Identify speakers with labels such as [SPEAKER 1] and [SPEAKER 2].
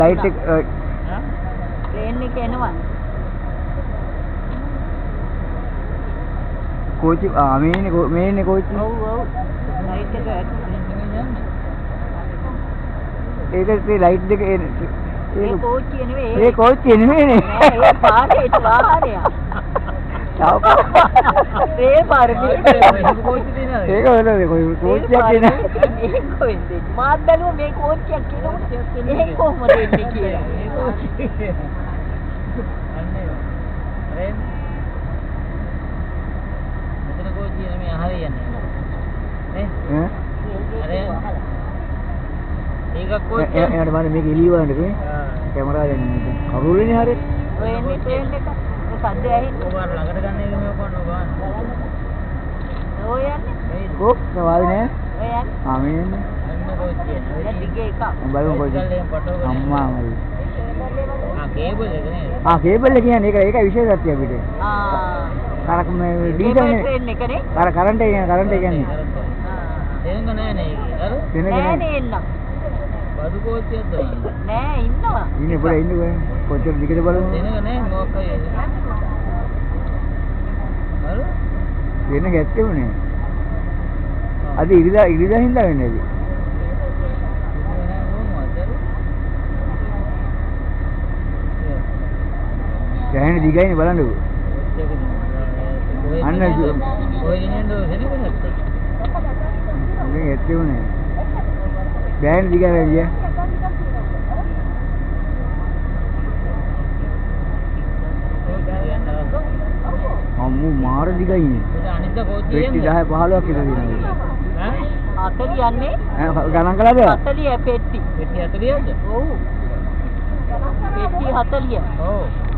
[SPEAKER 1] Light එක
[SPEAKER 2] plane එක එනවා.
[SPEAKER 1] කෝච්චි මේනේ කෝච්චි.
[SPEAKER 2] ඔව් ඔව්. ලයිට් එක
[SPEAKER 1] ඒකේ ලයිට් දෙක
[SPEAKER 2] ඒ කෝච්චිය නෙවෙයි.
[SPEAKER 1] ඒ කෝච්චිය නෙවෙයිනේ.
[SPEAKER 2] ඒ පාරේ වාහනයක්. ඒ පාරේ කෝච්චිය දිනනවා.
[SPEAKER 1] ඒක වෙනද කෝච්චියක් කියන.
[SPEAKER 2] ඒක කොහෙන්ද? මාත් බැලුවා මේ කෝච්චියක් කියනකොට ඒක කොහොමද එන්නේ කියලා. මේ කෝච්චිය. අන්නේ. රෙන්. මෙතන කෝච්චිය නෙමෙයි අහලා යන්නේ. නේ? අර ඒක කෝච්චිය.
[SPEAKER 1] එයාට බලන්න මේක එළිය වලට මේ. කැමරාව දෙන්නේ. කරුලේනේ හරියට.
[SPEAKER 2] ඔය එන්නේ ට්‍රේන් එක. ඔය සද්ද ඇහින්නේ.
[SPEAKER 1] ඔයාලා ළඟට ගන්න එක මේ කොන්න ගන්න.
[SPEAKER 2] ඔය යන්නේ.
[SPEAKER 1] කොක් නවාද නෑ.
[SPEAKER 2] ඔය යන්නේ.
[SPEAKER 1] මේ යන්නේ.
[SPEAKER 2] අන්න කෝච්චිය. ඒ දිගේ එක.
[SPEAKER 1] බලමු කෝච්චිය. අම්මා මයි.
[SPEAKER 2] කේබල් එක නේද?
[SPEAKER 1] කේබල් එක කියන්නේ ඒක විශේෂත්වය අපිට. කරක් මේ ඩීසල්
[SPEAKER 2] ට්‍රේන් එකනේ.
[SPEAKER 1] කරන්ට් එක කියන්නේ.
[SPEAKER 2] දෙනක නෑ නේ. අර
[SPEAKER 1] දෙනක
[SPEAKER 2] නෑ නේ එන්න.
[SPEAKER 1] බදු කෝච්චියක්ද?
[SPEAKER 2] නෑ ඉන්නවා.
[SPEAKER 1] ඉන්නේ පොඩ ඉන්නේ කොච්චර දිගට බලමු.
[SPEAKER 2] දෙනක නෑ මොකක් අය. අර
[SPEAKER 1] වෙන ගැත්තෙමුනේ. අද ඉරිදා හින්දා වෙන්නේ නැති. දැන් දිගයිනේ බලන්නකෝ. අන්න ඔය ඉන්නේ දෙනක නැත්තේ. මේ ගැත්තෙමුනේ. දැන් දිගයි ගියා. අම්මු මාර දිගයිනේ.
[SPEAKER 2] අනිත් කෝච්චිය
[SPEAKER 1] පෙට්ටි 10 15ක් විතර දිනනවා.
[SPEAKER 2] ඈ 40 යන්නේ?
[SPEAKER 1] ගණන් කළාද?
[SPEAKER 2] 40 පෙට්ටි. පෙට්ටි 40ද? ඔව්. පෙට්ටි 40. ඔව්.